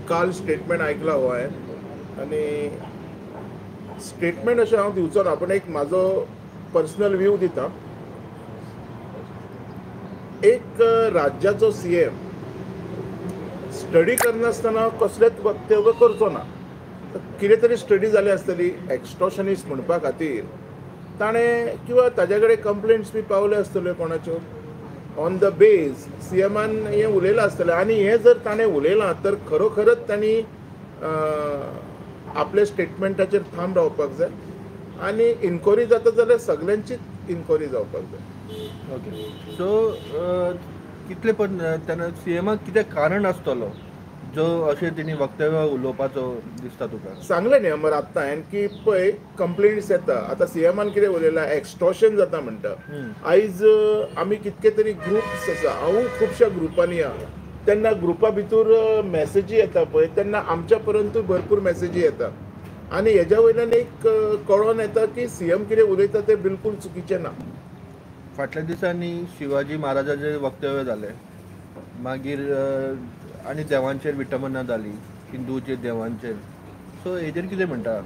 काल स्टेटमेंट आयकला हो हांवें आनी स्टेटमेंट अशें हांव दिवचो ना, पूण एक म्हाजो पर्सनल व्यू दिता. एक राज्याचो CM स्टडी करनासतना कसलेंच वक्तव्य करचो ना. कितें तरी स्टडी जाली आसतली एक्स्टॉशनिस्ट म्हणपा खातीर ताणें किंवा ताजे कडेन कंप्लेंट्स बी पावले आसतल्यो कोणाच्यो. ऑन द बेज CMान हें उलयलां आसतलें आनी हें जर ताणें उलयलां तर खरोखरच तांणी आपल्या स्टेटमेंटाचेर ठाम रावपाक जाय आनी इन्क्वायरी जाता जाल्यार सगळ्यांचीच इन्क्वायरी जावपाक जाय. ओके. सो कितले पण तेन्ना CMाक कितें कारण आसतलो जो अशें तेणी वक्तव्य उलोवपाचो दिसता तुका? सांगलें न्ही मरे आत्तां हांवें की पळय कंप्लेंट्स येता. आतां CMान कितें उलयलां एक्स्टॉर्शन जाता म्हणटा. आयज आमी कितके तरी ग्रुप्स आसा, हांवूय खुबश्या ग्रुपांनी आहा, तेन्ना ग्रुपा भितर मॅसेजी येता पळय तेन्ना आमच्या पर्यंतूय भरपूर मॅसेजी येता आनी हेज्या वयल्यान एक कळोन येता की CM कितें उलयता तें बिलकूल चुकीचें ना. फाटल्या दिसांनी शिवाजी महाराजाचें वक्तव्य जालें, मागीर आनी देवांचेर विटंबना जाली, हिंदूचे देवांचेर. सो हेजेर कितें म्हणटा?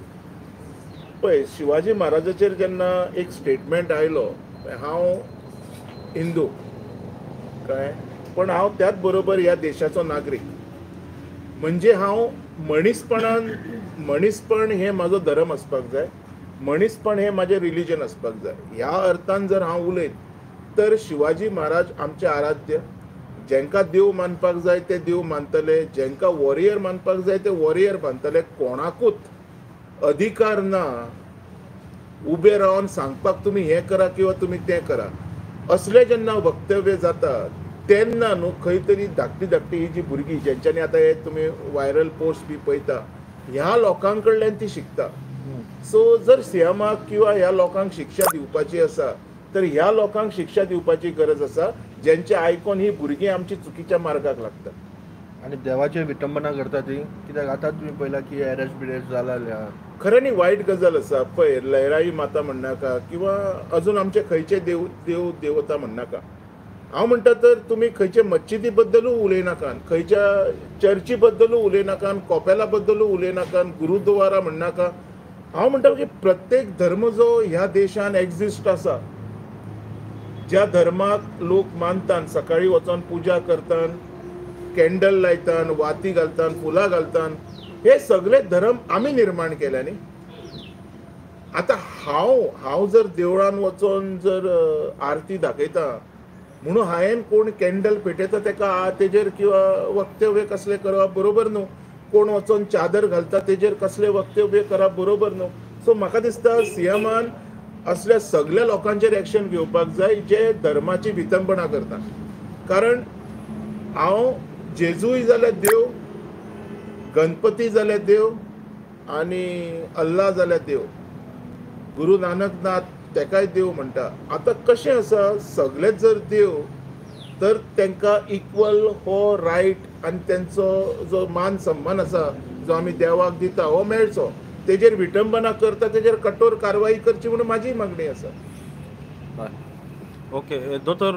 पळय शिवाजी महाराजाचेर जेन्ना एक स्टेटमेंट आयलो, हांव हिंदू कळ्ळें, पण हांव त्याच बरोबर ह्या देशाचो नागरीक. म्हणजे हांव मनीसपण हें म्हाजो धर्म आसपाक जाय, मनीसपण हें म्हाजें रिलीजन आसपाक जाय. ह्या अर्थान जर हांव उलयत तर शिवाजी महाराज आमचे आराध्य. जेंकां देव मानपाक जाय ते देव मानतले, जेंकां वॉरियर मानपाक जाय ते वॉरियर मानतले. कोणाकूच अधिकार ना उबे रावन सांगपाक तुमी हें करा किंवा तुमी तें करा. असलें जेन्ना वक्तव्य जाता तेन्ना न्हू खंय तरी धाकटी ही जी भुरगीं जेंच्यांनी आतां हे तुमी वायरल पोस्ट बी पळयता, ह्या लोकां कडल्यान ती शिकता. सो जर CMाक किंवा ह्या लोकांक शिक्षा दिवपाची आसा तर ह्या लोकांक शिक्षा दिवपाची गरज आसा जेंचे आयकून ही भुरगीं आमची चुकीच्या मार्गाक लागतात. आनी देवाचेर विटंबना करता ती, कित्याक आतां तुमी पळयलां की अरेस्ट बिरेस्ट जाला. खरें न्ही वायट गजाल आसा. पळय लयराई माता म्हणनाका किंवा अजून आमचे खंयचे देवता म्हणनाका. हांव म्हणटा तर तुमी खंयचे मस्जिदी बद्दलूय उलयनाकात, खंयच्या चर्ची बद्दलूय उलयनाकात, कोपेला बद्दलूय उलयनाकात, गुरुद्वारा म्हणनाका. हांव म्हणटा की प्रत्येक धर्म जो ह्या देशान एक्झिस्ट आसा, ज्या धर्माक लोक मानतात, सकाळी वचोन पुजा करतात, कॅन्डल लायतात, वाती घालतात, फुलां घालतात, हे सगळे धर्म आमी निर्माण केल्या न्ही. आतां हांव जर देवळान वचोन जर आरती दाखयता म्हणून हांवें कोण कॅन्डल पेटयता तेका तेजेर किंवा वक्तव्य कसलें करप बरोबर न्हू. कोण वचोन चादर घालता तेजेर कसलें वक्तव्य करप बरोबर न्हू. सो म्हाका दिसता CMान असल्या सगळ्या लोकांचेर एक्शन घेवपाक जाय जे धर्माची विटंबना करता. कारण हांव जेजूय जाल्यार देव, गणपती जाल्यार देव आनी अल्ला जाल्यार देव, गुरू नानक नाथ तेकाय देव म्हणटा. आतां कशें आसा, सगळेच जर देव तर तांकां इक्वल हो रायट आनी तेंचो जो मान सन्मान आसा जो आमी देवाक दिता हो मेळचो. तेजेर विटंबना करता तेजेर कठोर कारवाई करची म्हणून म्हाजी मागणी आसा. ओके दोतोर,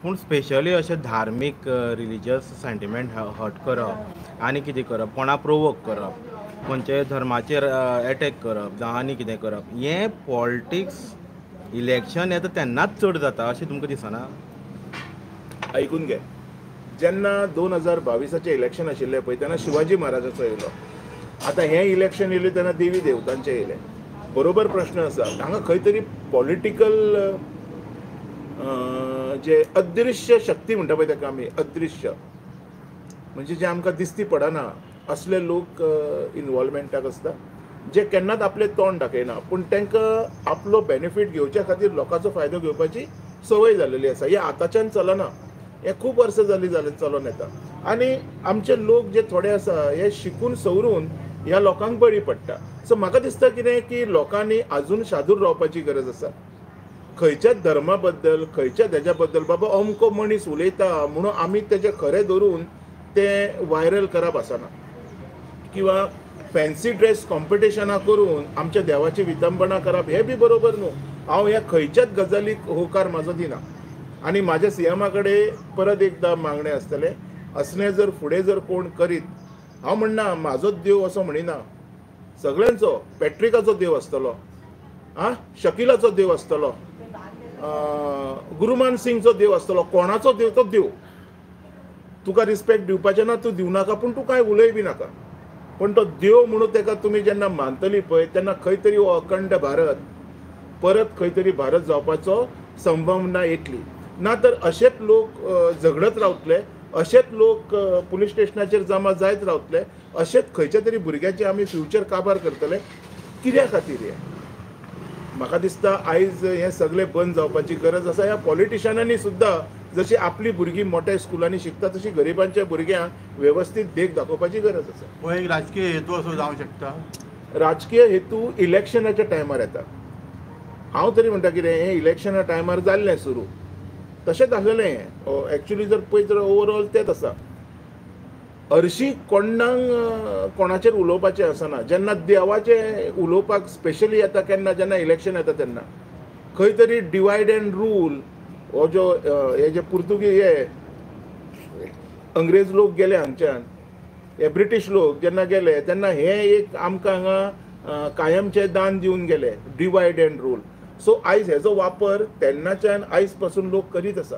पूण स्पेशली अशें धार्मीक रिलिजियस सेंटिमेंट हर्ट करप आनी कितें करप, कोणा प्रोवोक करप, खंयच्याय धर्माचेर एटॅक करप जावं आनी कितें करप, हें पॉलिटिक्स इलेक्शन येता तेन्नाच चड जाता अशें तुमकां दिसना? आयकून घे, जेन्ना 2022 इलेक्शन आशिल्लें पळय तेन्ना शिवाजी महाराजाचो येयलो. आतां हें इलेक्शन येयलें तेन्ना देवी देवतांचें येयलें. बरोबर प्रश्न आसा. हांगा खंय तरी पॉलिटिकल जे अदृश्य शक्ती म्हणटा पळय ताका आमी, अदृश्य म्हणजे जे आमकां दिसती पडना असले लोक इनवॉल्वमेंटाक आसता, जे केन्नाच आपलें तोंड दाखयना पूण तांकां आपलो बेनिफीट घेवच्या खातीर लोकांचो फायदो घेवपाची संवय जाल्लेली आसा. हें आतांच्यान चलना, हें खूब वर्सां जालीं चलून येता. आनी आमचे लोक जे थोडे आसा हे शिकून सवरून ह्या लोकांक बळी पडटा. सो म्हाका दिसता कितें की लोकांनी आजून शादूर रावपाची गरज आसा. खंयच्याच धर्मा बद्दल, खंयच्या हेज्या बद्दल बाबा अमको मनीस उलयता म्हणून आमी तेजें खरें धरून तें वायरल करप आसना, किंवा फॅन्सी ड्रेस कॉम्पिटिशनां करून आमच्या देवाची विटंबना करप हें बी बरोबर न्हू. हांव ह्या खंयच्याच गजालीक होकार म्हाजो दिना. आनी म्हाज्या CMा कडेन परत एकदां मागणें आसतलें, असलें जर फुडें जर कोण करीत हांव म्हणना म्हाजोच देव असो म्हणिना, सगळ्यांचो. पॅट्रिकाचो देव आसतलो, शकिलाचो देव आसतलो, गुरुमान सिंगचो देव आसतलो, कोणाचो देव तो देव. तुका रिस्पेक्ट दिवपाचें ना, तूं दिवनाका, पूण तूं कांय उलय बी नाका. पण तो देव म्हणून तेका तुमी जेन्ना मानतली पळय तेन्ना खंय तरी हो अखंड भारत परत खंय तरी भारत जावपाचो संभावना येतली. ना तर अशेच लोक झगडत रावतले, अशेच लोक पुलीस स्टेशनाचेर जमा जायत रावतले, अशेच खंयच्या तरी भुरग्याचे आमी फ्युचर काबार करतले. कित्या खातीर हे? म्हाका दिसता आयज हे सगळे बंद जावपाची गरज आसा. ह्या पॉलिटिशियनांनी सुद्दां जशी आपली भुरगीं मोठ्या स्कुलांनी शिकता तशी गरिबांच्या भुरग्यांक वेवस्थीत देख दाखोवपाची गरज आसा. हो एक राजकीय हेतू असो जावंक शकता. राजकीय हेतू इलेक्शनाच्या टायमार येता. हांव तरी म्हणटा कितें, हें इलेक्शना टायमार जाल्लें सुरू, तशेंच आसलेलें हें. एक्चुली जर पळयत जाल्यार ओवरऑल तेंच आसा. हरशीं कोणाक कोणाचेर उलोवपाचें आसना. जेन्ना देवाचें उलोवपाक स्पेशली येता केन्ना, जेन्ना इलेक्शन येता तेन्ना खंय तरी डिवायड एंड रूल हो जो हे जे पुर्तुगीज हे अंग्रेज लोक गेले हांगच्यान, हे ब्रिटीश लोक जेन्ना गेले तेन्ना हे एक आमकां हांगा कायमचे दान दिवन गेले, डिवायड एंड रूल. सो आयज हेजो वापर तेन्नाच्यान आयज पासून लोक करीत आसा.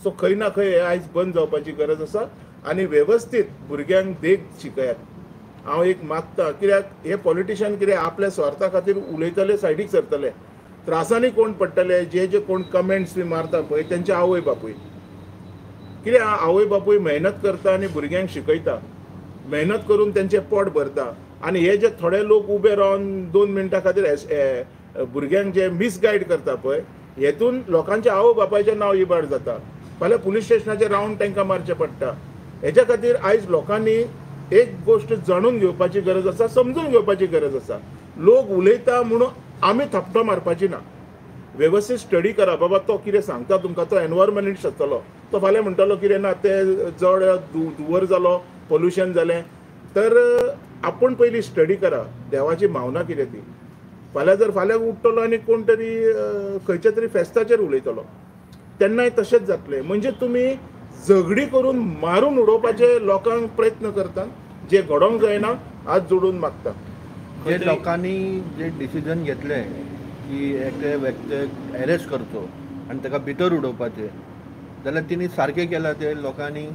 सो खंय ना खंय हे आयज बंद जावपाची गरज आसा आनी वेवस्थीत भुरग्यांक देख शिकयात. हांव एक मागता, कित्याक हे पॉलिटिशियन कितें आपल्या स्वार्था खातीर उलयतले, सायडीक सरतले. त्रासांनी कोण पडटले, जे कोण कमेंट्स बी मारता पळय तेंचे आवय बापूय. कितें आवय बापूय मेहनत करता आनी भुरग्यांक शिकयता, मेहनत करून तेंचें पोट भरता, आनी हे जे थोडे लोक उबे रावन 2 मिनटां खातीर भुरग्यांक जे मिसगायड करता पळय, हेतून लोकांचे आवय बापायचें नांव इबाड जाता. फाल्यां पुलीस स्टेशनाचेर रावन तांकां मारचें पडटा. हेच्या खातीर आयज लोकांनी एक गोश्ट जाणून घेवपाची गरज आसा, समजून घेवपाची गरज आसा. लोक उलयता म्हणून आमी थपटो मारपाची ना. वेवस्थीत स्टडी करा. बाबा तो कितें सांगता तुमकां, तो एनवायरमेंट आसतलो, तो फाल्यां म्हणटलो कितें ना तें जड धुंवर जालो, पोल्युशन जालें. तर आपूण पयलीं स्टडी करा देवाची भावना कितें ती. फाल्यां उठतलो आनी कोण तरी खंयच्या तरी फेस्ताचेर उलयतलो, तेन्नाय तशेंच जातलें. म्हणजे तुमी झगडी करून मारून उडोवपाचे लोकांक प्रयत्न करता, जे घडोवंक जायना. हात जोडून मागता. जे लोकांनी जे डिसिजन घेतले की एका व्यक्तीक अरेस्ट करचो आनी ताका भितर उडोवपाचें, जाल्यार तिणी सारकें केलां ते लोकांनी.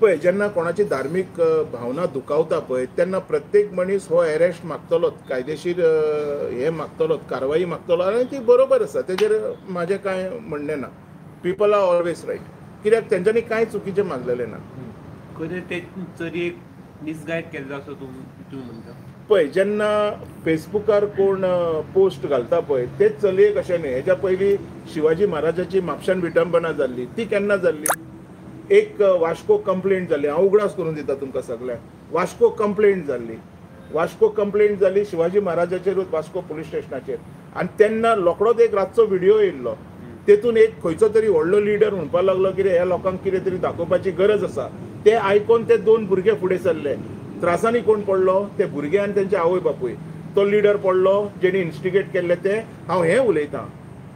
पळय, जेन्ना कोणाची धार्मीक भावना दुखावता पळय तेन्ना प्रत्येक मनीस हो अरेस्ट मागतलोच, कायदेशीर हे मागतलोच, कारवाई मागतलो, आनी ती बरोबर आसा, तेजेर म्हाजें कांय म्हणणें ना. पीपल आर ऑलवेज रायट, कित्याक तेंच्यांनी कांय चुकीचें मागलेलें ना. खरें ते चलयेक मिसगायड केल्लो असो तूं म्हणटा. पळय, जेन्ना फेसबुकार कोण पोस्ट घालता पळय तेच चलयेक अशें न्ही. हेच्या पयलीं शिवाजी महाराजाची म्हापशान विटंबना जाल्ली, ती केन्ना जाल्ली? एक वास्को कंप्लेंट जाल्ली. हांव उगडास करून दिता तुमकां सगळ्यांक. वास्को कंप्लेंट जाल्ली शिवाजी महाराजाचेरूच वास्को पुलीस स्टेशनाचेर. आनी तेन्ना रोखडोच एक रातचो व्हिडिओ येयल्लो. तेतून एक खंयचो तरी व्हडलो लिडर म्हणपाक लागलो कितें ह्या लोकांक कितें तरी दाखोवपाची गरज आसा. ते आयकोन ते 2 भुरगे फुडें सरले. त्रासांनी कोण पडलो? ते भुरगे आनी तेंचे आवय बापूय. तो लिडर पडलो जेणी इन्स्टिगेट केल्ले ते. हांव हें उलयतां.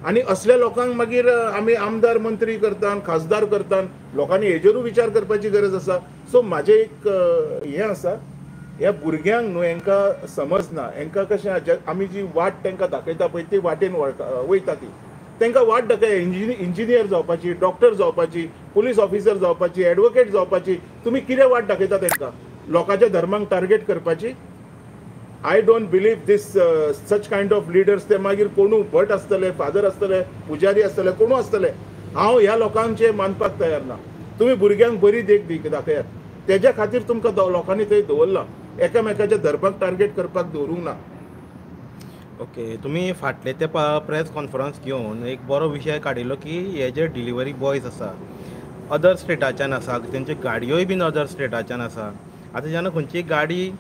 आनी असल्या लोकांक मागीर आमी आमदार मंत्री करतात, खासदार करतात. लोकांनी हेजेरूय विचार करपाची गरज आसा. सो म्हाजें एक हें आसा, ह्या भुरग्यांक न्हू हांकां समजना. हांकां कशें आमी जी वाट तांकां दाखयता पळय ती वाटेन वयता ती. तांकां वाट दाखय. इंजिनियर जावपाची, डॉक्टर जावपाची, पुलीस ऑफिसर जावपाची, एडवोकेट जावपाची. तुमी कितें वाट दाखयता तांकां? लोकांच्या धर्मांक टार्गेट करपाची? I don't believe this such kind of leaders. ते मागीर कोणू भट आसतले, फादर आसतले, पुजारी आसतले, कोणू आसतले. हांव ह्या लोकांचे मानपाक तयार ना. तुमी भुरग्यांक बरी देख दाखयात. तेज्या खातीर तुमकां लोकांनी थंय दवरला. एकामेकाच्या धर्माक टार्गेट करपाक दवरूंक ना. ओके, तुम्ही फाटले ते प्रेस कॉन्फरन्स घेवन एक बरो विशय काडिल्लो की हे जे डिलिव्हरी बॉयज आसा अदर स्टेटाच्यान आसा, तेंच्यो गाडयोय बीन अदर स्टेटाच्यान आसा. आतां जेन्ना खंयची गाडी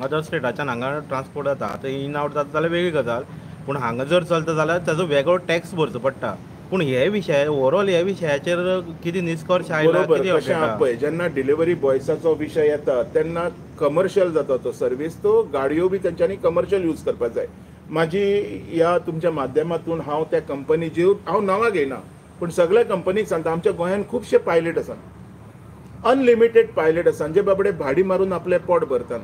अदर स्टेटाच्यान हांगा ट्रान्सपोर्ट जाता, आतां इन आउट जाता जाल्यार वेगळी गजाल, पूण हांगा जर चलता जाल्यार ताजो वेगळो टॅक्स भरचो पडटा. पूण हे विशय ओवरऑल ह्या विशयाचेर कितें निश्कर्श आयला? कशें आसा पळय, जेन्ना डिलिव्हरी बॉयसाचो विशय येता तेन्ना कमर्शियल जाता तो सर्वीस. तो गाडयो बी तेंच्यांनी कमर्शियल यूज करपाक जाय. म्हाजी ह्या तुमच्या माध्यमांतून हांव त्या कंपनीची हांव नांवां घेयना, पूण सगळ्या कंपनीक सांगता आमच्या गोंयांत खुबशे पायलट आसा. अनलिमिटेड पायलट आसा जे बाबडे भाडी मारून आपले पोट भरतात.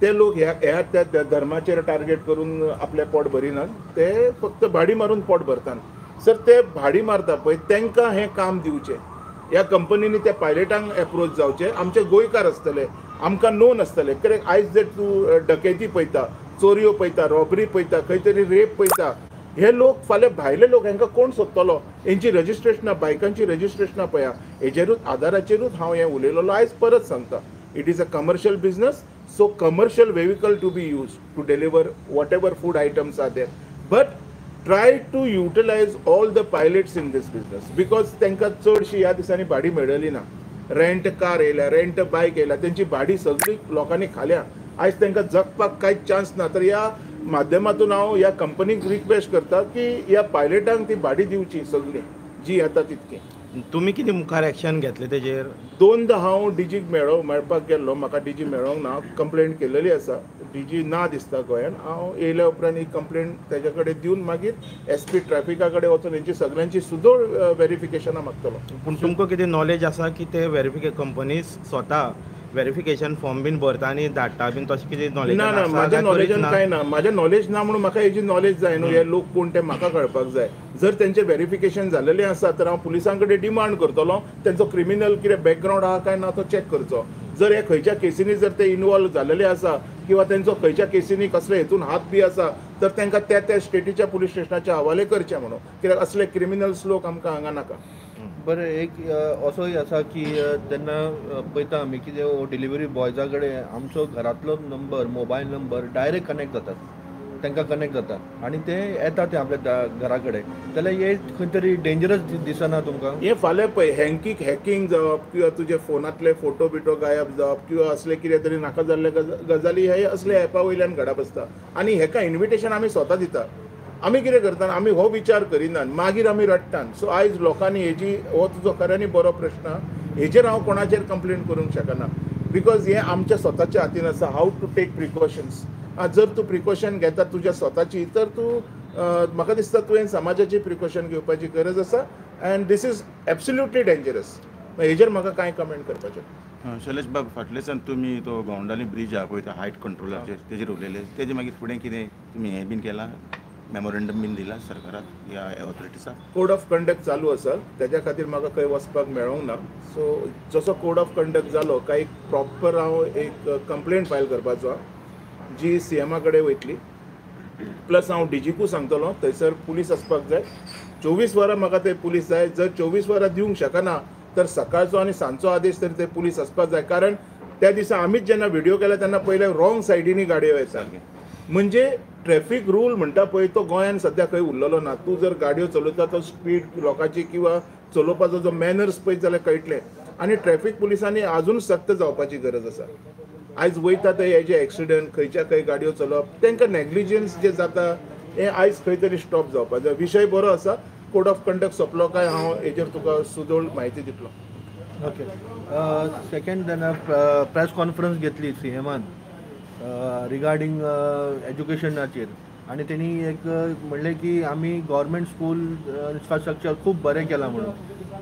ते लोक ह्या त्या धर्माचेर टार्गेट करून आपले पोट भरिनात, ते फक्त भाडी मारून पोट भरतात. सर ते भाडी मारता पळय तांकां हें काम दिवचें. ह्या कंपनीनी त्या पायलटांक एप्रोच जावचे. आमचे गोंयकार आसतले, आमकां नोन आसतले. कित्याक आयज जर तूं डकैती पळयता, चोरयो पळयता, रॉबरी पळयता, खंय तरी रेप पळयता, हे लोक फाल्यां भायले लोक हांकां कोण सोदतलो? हेंची रजिस्ट्रेशनां, बायकांची रजिस्ट्रेशनां पळया. हेजेरूच आधाराचेरूच हांव हें उलयलों. आयज परत सांगता, it is a commercial business. So commercial vehicle to be used to deliver whatever food items are there, but try to utilize all the pilots in this business, because तांकां चडशी ह्या दिसांनी भाडी मेळ्ळी ना. रेंट कार येयल्या, rent बायक येयल्या, तेंची भाडी सगळी लोकांनी खाल्या. आयज तांकां जगपाक कांयच चान्स ना. तर ह्या माध्यमातून हांव ह्या कंपनीक रिक्वेस्ट करता की ह्या पायलटांक ती भाडी दिवची सगळी जी येता तितकी. तुमी कितें मुखार एक्शन घेतलें तेजेर? दोनदा हांव डीजीक मेळपाक गेल्लो, म्हाका डीजी मेळोंक ना. कंप्लेंट केलेली आसा, डीजी ना दिसता गोंयान. हांव येयल्या उपरांत ही कंप्लेंट तेजे कडेन दिवन मागीर एसपी ट्रॅफिका कडेन वचून हेंची सगळ्यांची सुदोळ व्हेरिफिकेशनां मागतलो. पूण तुमकां कितें नॉलेज आसा की ते कंपनीज स्वता व्हेरिफिकेशन फॉर्म बीन भरता आनी धाडटा बीन, तशें कितें नॉलेज? ना ना, म्हाज्या नॉलेजान कांय ना. म्हाज्या नॉलेज ना म्हणून म्हाका हेजी नॉलेज जाय न्हू. हे लोक कोण ते म्हाका कळपाक जाय. जर तेंचें व्हेरिफिकेशन जालेलें आसा तर हांव पुलिसां कडेन डिमांड करतलो तेंचो क्रिमिनल कितें बॅकग्रावंड आहा काय ना तो चॅक करचो. जर हे खंयच्या केसींनी जर ते इन्वॉल्व जालेले आसा किंवा तेंचो खंयच्या केसींनी कसले हेतून हात बी आसा तर तांकां त्या स्टेटीच्या पुलीस स्टेशनाचे हवाले करचे म्हणून. कित्याक असले क्रिमिनल्स लोक आमकां हांगा नाका. बरें, एक असोय आसा की तेन्ना पळयता आमी की डिलिव्हरी बॉयजा कडेन आमचो घरांतलो number, mobile number direct connect जातात, तांकां कनेक्ट जातात आनी ते येतात ते आपल्या घरा कडेन. जाल्यार हे खंय तरी डेंजरस दिसना तुमकां? हे फाल्यां पळय हॅकिंग जावप किंवा तुजे फोनांतले फोटो बिटो गायब जावप किंवा असले कितें तरी नाका जाल्ले गजाली हे असले एपा वयल्यान घडप आसता. आनी हेका इन्विटेशन आमी स्वता दिता. आमी कितें करता, आमी हो विचार करिनात, मागीर आमी रडटात. सो आयज लोकांनी हेजी, हो तुजो खऱ्यांनी बरो प्रश्न, हेजेर हांव कोणाचेर कंप्लेंट करूंक शकना. बिकॉज हे आमच्या स्वताच्या हातीन आसा हाव टू टेक प्रिकॉशन्स. जर तूं प्रिकॉशन घेता तुज्या स्वताची तर तूं, म्हाका दिसता तुवें समाजाची प्रिकॉशन घेवपाची गरज आसा. And this is absolutely dangerous. हेजेर म्हाका कांय कमेंट करपाचें. शैलेश बाब, फाटल्याच्यान तुमी तो गोंवंडाली ब्रिज आहा पळय, हायट कंट्रोलाचेर तेजेर उलयले. तेजे मागीर फुडें कितें तुमी हें बीन केलां, मेमोरेंडम बीन दिला सरकाराक ह्या ऑथॉरिटीसाक? कोड ऑफ कंडक्ट चालू आसा, त्याच्या खातीर म्हाका खंय वचपाक मेळोंक ना. सो जसो कोड ऑफ कंडक्ट जालो काय प्रॉपर हांव एक कंप्लेंट फायल करपाचो जी सीएमा कडेन वयतली. प्लस हांव डीजीकू सांगतलो, थंयसर पुलीस आसपाक जाय. 24 वरां म्हाका ते पुलीस जाय. जर 24 वरां दिवंक शकना तर सकाळचो आनी सांजचो आदेश तरी ते पुलीस आसपाक जाय. कारण त्या दिसा आमीच जेन्ना व्हिडिओ केला तेन्ना पयले रॉंग सायडीनी गाडयो वयता. म्हणजे ट्रॅफिक रूल म्हणटा पळय तो गोंयान सद्या खंय उरलेलो ना. तूं जर गाडयो चलयता तो स्पीड लोकांची किंवा चलोवपाचो जो मॅनर्स पळयत जाल्यार कळटलें. आनी ट्रॅफिक पुलिसांनी आजून सक्त जावपाची गरज आसा. आयज वयता थंय हेजे एक्सिडंट, खंयच्या खंय गाडयो चलोवप, तांकां नॅग्लिजन्स जे जाता हें आयज खंय तरी स्टॉप जावपाक जाय. विशय बरो आसा. कोड ऑफ कंडक्ट सोंपलो काय हांव हेजेर तुका सुदोळ म्हायती दितलो. ओके. सेकंड तेन्ना प्रेस कॉन्फरन्स घेतली सीएमान रिगार्डींग एज्युकेशनाचेर आनी तेणी एक म्हणलें की आमी गव्हर्मेंट स्कूल इन्फ्रास्ट्रक्चर खूब बरें केलां म्हणून.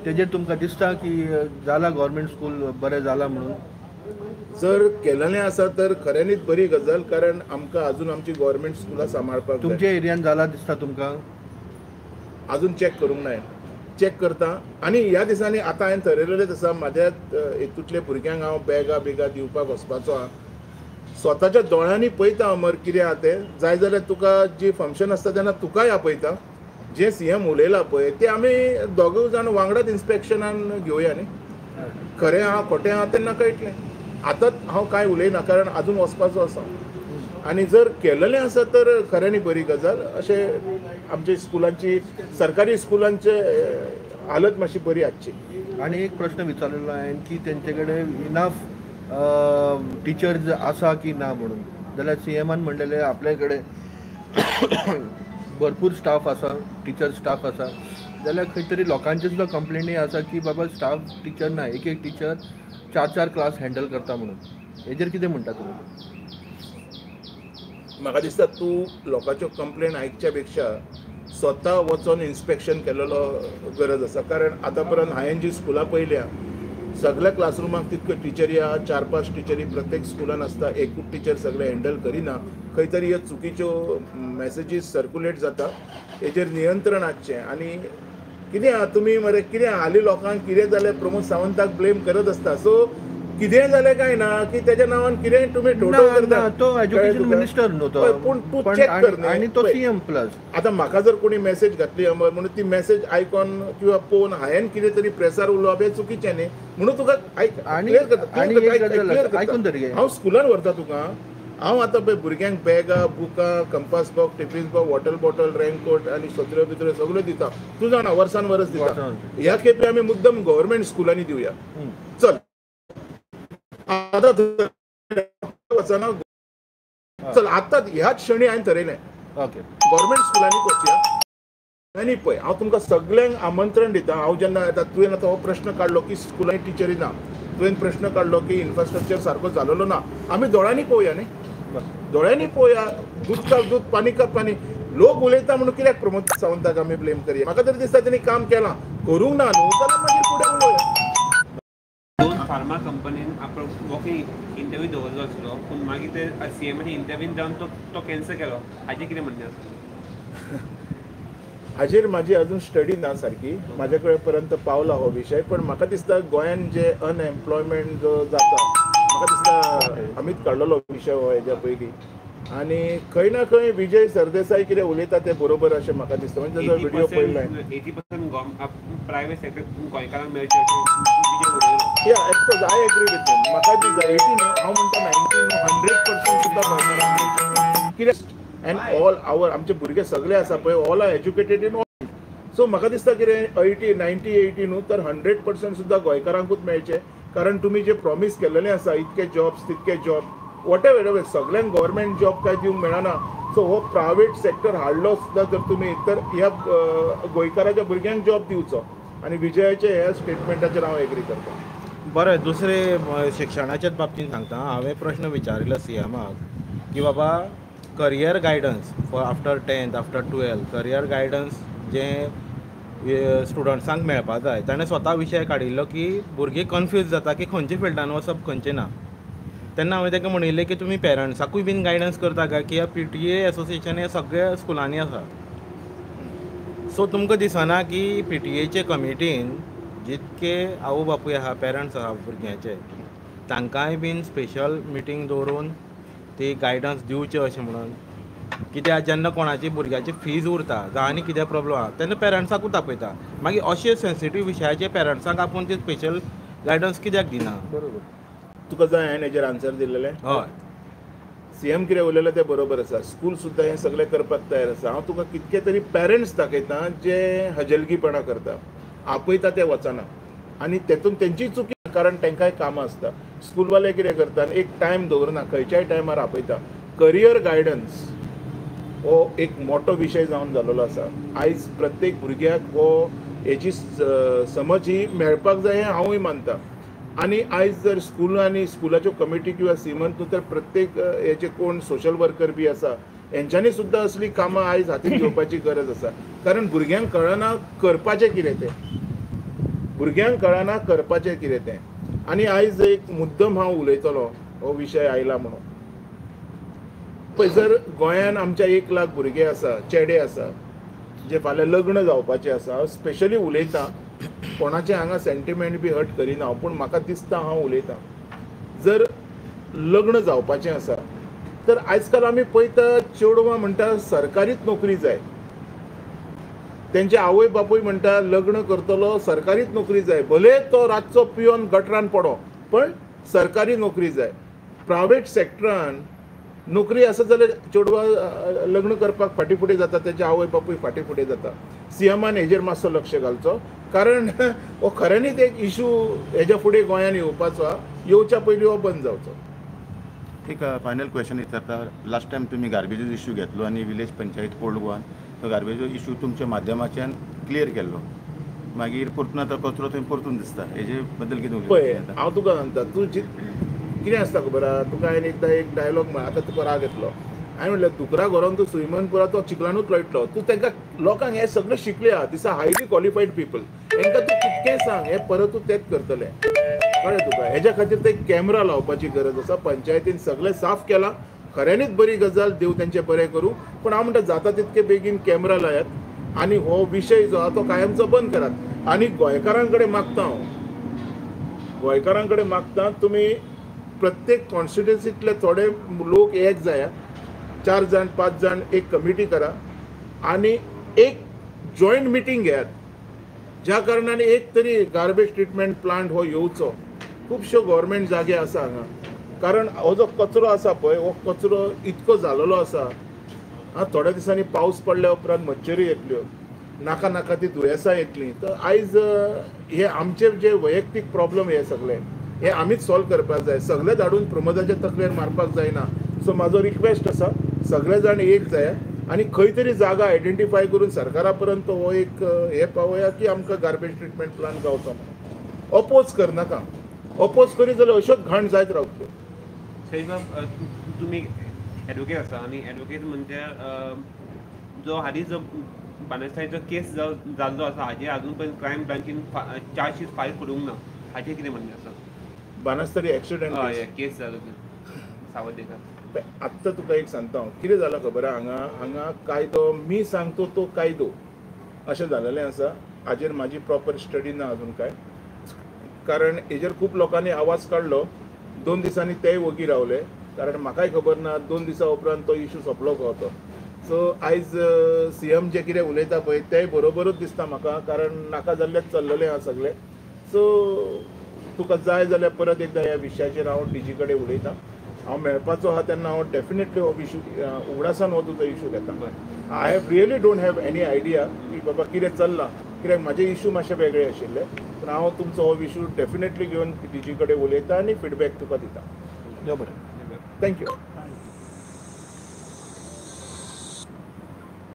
तेजेर तुमकां दिसता की जाला गव्हर्मेंट स्कूल बरें जाला म्हणून? जर केलेलें आसा तर खऱ्यांनीच बरी गजाल. कारण आमकां आजून आमची गव्हर्मेंट स्कुलां सांबाळपाक जाय. तुमच्या एरियान जाला दिसता तुमकां? आजून चॅक करूंक ना. चॅक करता. आनी ह्या दिसांनी आतां हांवें ठरयलेलेंच आसा म्हाज्या हितूंतल्या भुरग्यांक हांव बॅगा दिवपाक वचपाचो आहा. स्वताच्या दोळ्यांनी पळयता अमर कितें आहा तें. जाय जाल्यार तुका जी फंक्शन आसता तेन्ना तुकाय आपयता. जे सीएम उलयला पळय ते आमी दोगूय जाण वांगडाच इन्स्पेक्शनान घेवया न्ही. खरें आहा खोटें आहा तेन्ना कळटलें. आतांच हांव कांय उलयना कारण आजून वचपाचो आसा. आनी जर केलेलें आसा तर खऱ्यांनी बरी गजाल. अशें आमच्या स्कुलांची, सरकारी स्कुलांचे हालत मातशी बरी आसची. आनी एक प्रश्न विचारलेलो हांवें की तेंचे कडेन इनफ टिचर्स आसा की ना म्हणून. जाल्यार सीएमान म्हणलेले आपले कडेन भरपूर स्टाफ आसा, टिचर स्टाफ आसा. जाल्यार खंय तरी लोकांचे सुद्दां कंप्लेनी आसा की बाबा स्टाफ टिचर ना, एक टिचर 4 क्लास हँडल करता म्हणून. हेजेर कितें म्हणटा तुमी? म्हाका दिसता तूं लोकांच्यो कंप्लेन आयकच्या पेक्षा स्वता वचून इन्स्पेक्शन केलेलो गरज आसा. कारण आतां पर्यंत हांवें जी स्कुलां पळयल्या सगळ्या क्लासरुमाक तितक्यो टिचरी आहा, 4-5 टिचरी प्रत्येक स्कुलान आसता, एकूच टिचर सगळे हँडल करिना. खंय तरी ह्यो चुकीच्यो मॅसेजीस सर्क्युलेट जाता, हेजेर नियंत्रण हाडचें. आनी कितें आहा तुमी मरे कितें हालीं लोकांक कितें जालें प्रमोद सावंताक ब्लेम करत आसता. सो कितें जालें काय ना की तेज्या नांवान कितें तुमी टोटल करता. तो एज्युकेशन मिनिस्टर न्हू तो, पूण तूं चॅक कर न्ही. आणि तो सीएम प्लस. आतां म्हाका जर कोणी मेसेज घातली अमर म्हणून ती मेसेज आयकून किंवा पळोवन हांवें कितें तरी प्रेसार उलोवप हें चुकीचें न्ही. म्हणून तुका आयकून तरी घे. हांव स्कुलान व्हरता तुका. हांव आतां पळय भुरग्यांक बॅगां, बुकां, compass box, tiffin box, water bottle, raincoat आनी सत्र्यो बित्र्यो सगळ्यो दिता. तूं जाणा वर्सान वर्स दिता. ह्या खेपे आमी मुद्दम गव्हर्मेंट स्कुलांनी दिवया. चल आतां वचना. चल आतां ह्याच क्षणी हांवें थरयलें ओके गव्हर्मेंट स्कुलांनी वचया. आनी पळय हांव तुमकां सगळ्यांक आमंत्रण दिता. हांव जेन्ना येता तुवें आतां हो प्रश्न काडलो की स्कुलांनी टिचरी ना, तुवें प्रश्न काडलो की इन्फ्रास्ट्रक्चर सारको जालोलो ना. आमी दोळ्यांनी पळोवया न्ही, दोळ्यांनी पळोवया. दूध का दूध, पानी का पानी. लोक उलयता म्हणून कित्याक प्रमोद सावंताक आमी ब्लेम करया. म्हाका तरी दिसता तेणी काम केलां. करूंक ना न्हू जाल्यार मागीर फुडें उलोवया. दोन फार्मा कंपनीन आपलो वॉकिंग इंटरव्यू दवरलो आसलो, पूण मागीर ते सीएमाच्या इंटरव्यून जावन तो कॅन्सल केलो. हाजें कितें म्हणणें आसा? हाजेर म्हाजी अजून स्टडी ना सारकी, म्हाजे कडेन पर्यंत पावला हो विशय. पण म्हाका दिसता गोंयान जे अनएम्प्लॉयमेंट जो जाता, म्हाका दिसता अमित काडलेलो विशय हो हेज्या पयलीं. आनी खंय ना खंय विजय सरदेसाई कितें उलयता तें बरोबर अशें म्हाका दिसता. म्हणजे ताजो व्हिडिओ पळयलो हांवें. 80% प्रायवेट सेक्टर गोंयकारांक मेळचे अशें या of course I agree with them. म्हाका दिसता 80 न्हू, हांव म्हणटा 90 100% सुद्दां गोंयकारांक कित्याक. एंड ऑल आवर आमचे भुरगे सगळे आसा पळय, all are educated in all. So म्हाका दिसता कितें 80 90 80 न्हू तर 100% सुद्दां गोंयकारांकूच मेळचे. कारण तुमी जे प्रॉमीस केल्लेले आसा इतके जॉब्स तितके जॉब वॉट एवर सगळ्यांक गव्हर्मेंट जॉब काय दिवंक मेळना. सो हो प्रायवेट सेक्टर हाडलो सुद्दां जर तुमी तर ह्या गोंयकाराच्या भुरग्यांक जॉब दिवचो. आनी विजयाचे ह्या स्टेटमेंटाचेर हांव एग्री करता. बरें, दुसरे शिक्षणाच्याच बाबतींत सांगता. हांवें प्रश्न विचारिल्लो सीएमाक की बाबा career guidance for after 10th after 12th career guidance जे स्टुडंट्सांक मेळपा जाय. ताणें स्वता विशय काडिल्लो की भुरगीं कन्फ्यूज जाता की खंयच्या फिल्डान वचप खंयचें ना. तेन्ना हांवें ताका म्हणिल्लें की तुमी पेरंट्साकूय बीन गायडन्स करता काय, की PTA एसोसिएशन हे सगळ्या स्कुलांनी आसा. सो तुमकां दिसना की PTAचे कमिटीन जितके आवय बापूय आहा, पेरंट्स आहा भुरग्यांचे, तांकांय बीन स्पेशल मिटींग दवरून ती गायडन्स दिवचे अशें म्हणून. कित्याक जेन्ना कोणाची भुरग्याची फीज उरता जावं आनी कितें प्रॉब्लम आहा तेन्ना पेरंट्साकूच आपयता. मागीर अशे सेन्सिटीव विशयाचे पेरंट्सांक आपूण ती स्पेशल गायडन्स कित्याक दिना? बरोबर. तुका जाय हांवें हेजेर आन्सर दिलेलें. हय, सीएम कितें उलयलें तें बरोबर आसा. स्कूल सुद्दां हें सगळें करपाक तयार आसा. हांव तुका कितके तरी पेरंट्स दाखयता जे हजलगीपणां करता, आपयता ते वचना. आनी तेतून तेंची चुकी ना, कारण तांकांय कामां आसता. स्कूलवाले कितें करता एक टायम दवरना, खंयच्याय टायमार आपयता. करियर गायडन्स हो एक मोठो विशय जावन जाल्लो आसा. आयज प्रत्येक भुरग्याक हो हेची समज ही मेळपाक जाय हें हांवूय मानता. आनी आयज जर स्कुलांनी स्कुलाच्यो कमिटी किंवा श्रीमंत तर प्रत्येक हेचे कोण सोशल वर्कर बी आसा हेंच्यांनी सुद्दां असली कामां आयज हातीन घेवपाची गरज आसा. कारण भुरग्यांक कळना करपाचें कितें तें, भुरग्यांक कळना करपाचें कितें तें. आनी आयज एक मुद्दम हांव उलयतलो हो विशय आयला म्हणून. पळय जर गोंयान आमच्या 1 लाख भुरगे आसा, चेडे आसा जे फाल्यां लग्न जावपाचे आसा. हांव स्पेशली उलयतां, कोणाचे हांगा सेंटिमेंट बी हर्ट करिना, पूण म्हाका दिसता हांव उलयतां. जर लग्न जावपाचें आसा तर आयज काल आमी पळयता चेडवां म्हणटा सरकारीच नोकरी जाय. तेंचे आवय बापूय म्हणटा लग्न करतलो सरकारीच नोकरी जाय, भले तो रातचो पियोन गटरान पडो पण सरकारी नोकरी जाय. प्रायवेट सेक्टरान नोकरी आसा जाल्यार चेडवां लग्न करपाक फाटीं फुडें जाता, तेचे आवय बापूय फाटीं फुडें जाता. सीएमान हेजेर मातसो लक्ष घालचो, कारण हो खऱ्यांनीच एक इशू हेज्या फुडें गोंयान येवपाचो आहा. येवच्या पयलीं हो बंद जावचो. एक फायनल क्वेश्चन विचारता. लास्ट टायम तुम्ही गार्बेजो इश्यू घेतलो आणि विलेज पंचायत ओल्ड गोवान तो गार्बेजो इश्यू तुमच्या माध्यमाच्यान क्लियर केल्लो. मागीर परतून आतां कचरो थंय परतून दिसता. हेजे बद्दल कितें पळय उलयता? हांव तुका सांगता, तूं कितें आसता खबर आहा, तुका हांवें एकदां एक डायलॉग म्हळ्या, आतां तुका राग येतलो. हांवें म्हणलें दुकरा घरान तूं सुयमनपुरा तो चिकलानूच लोयटलो. तूं तांकां लोकांक हें सगळें शिकले आहा. दिस आर हायली क्वॉलिफायड पीपल. तांकां तूं कितकें सांग हें परत तूं तेंच करतलें. कळ्ळें तुका. हेज्या खातीर ते कॅमेरा लावपाची गरज आसा. पंचायतीन सगळें साफ केलां, खऱ्यांनीच बरी गजाल, देव तेंचें बरें करूं. पूण हांव म्हणटा जाता तितके बेगीन कॅमेरा लायात आनी हो विशय जो आहा तो कायमचो बंद करात. आनी गोंयकारां कडेन मागता हांव, गोंयकारां कडेन मागता, तुमी प्रत्येक कॉन्स्टिट्युन्सींतले थोडे लोक एक जायात, 4 जाण 5 जाण एक कमिटी करा आनी एक जॉयंट मिटींग घेयात, ज्या कारणान एक तरी गार्बेज ट्रिटमेंट प्लांट हो येवचो. खुबश्यो गव्हर्मेंट जागे आसा हांगा, कारण हो जो कचरो आसा पळय, हो कचरो इतको जालोलो आसा. थोड्या दिसांनी पावस पडल्या उपरांत मच्छरी येतल्यो, नाका नाका ती दुयेंसां येतलीं. तर आयज हे आमचे जे वैयक्तीक प्रॉब्लेम हे सगळे हे आमीच सॉल्व करपाक जाय. सगळे धाडून प्रमोदाच्या तकलेर मारपाक जायना. सो म्हाजो रिक्वेस्ट आसा, सगळे जाण एक जायात आनी खंय तरी जागा आयडेंटिफाय करून सरकारा पर्यंत हो एक हे पावया की आमकां गार्बेज ट्रिटमेंट प्लांट गावचो म्हणून. अपोज करनाका. अपोज करी जाल्यार अश्योच घाण जायत रावतल्यो. सैबाब, तुम्ही ॲडव्होकेट आसा आनी ॲडव्होकेट म्हणजे जो हालीं जो बानसायचो केस जाल्लो आसा हाजेर अजून पर्यंत क्रायम ब्रांचीन चार्जशीट फायल करूंक ना, हाजेर कितें म्हणणें आसा? बानस्तारी एक्सिडेंट केस जालो सावड्डेकार. आत्तां तुका एक सांगता हांव, कितें जालां खबर आहा, हांगा कायदो मी सांगतो तो कायदो अशें जालेलें आसा. हाजेर म्हाजी प्रॉपर स्टडी ना अजून काय, कारण हेजेर खूब लोकांनी आवाज काडलो. 2 दिसांनी तेय वगी रावले, कारण म्हाकाय खबर ना 2 दिसां उपरांत तो इशू सोंपलो कसो. सो आयज CM जे कितें उलयता पळय तेय बरोबरूच दिसता म्हाका, कारण नाका जाल्लेच चल्लेलें आहा सगळें. सो तुका जाय जाल्यार परत एकदां ह्या विशयाचेर हांव DG कडेन उलयतां. हांव मेळपाचो आहा तेन्ना हांव डेफिनेटली हो इशू उगडासान हो तुजो इशू घेता. I have really don't have any idea की बाबा कितें चल्लां, कित्याक म्हाजे इशू मातशे वेगळे आशिल्ले. पूण हांव तुमचो हो इशू डेफिनेटली घेवन DG कडेन उलयतां आनी फिडबॅक तुका दितां. बरें. थँक्यू.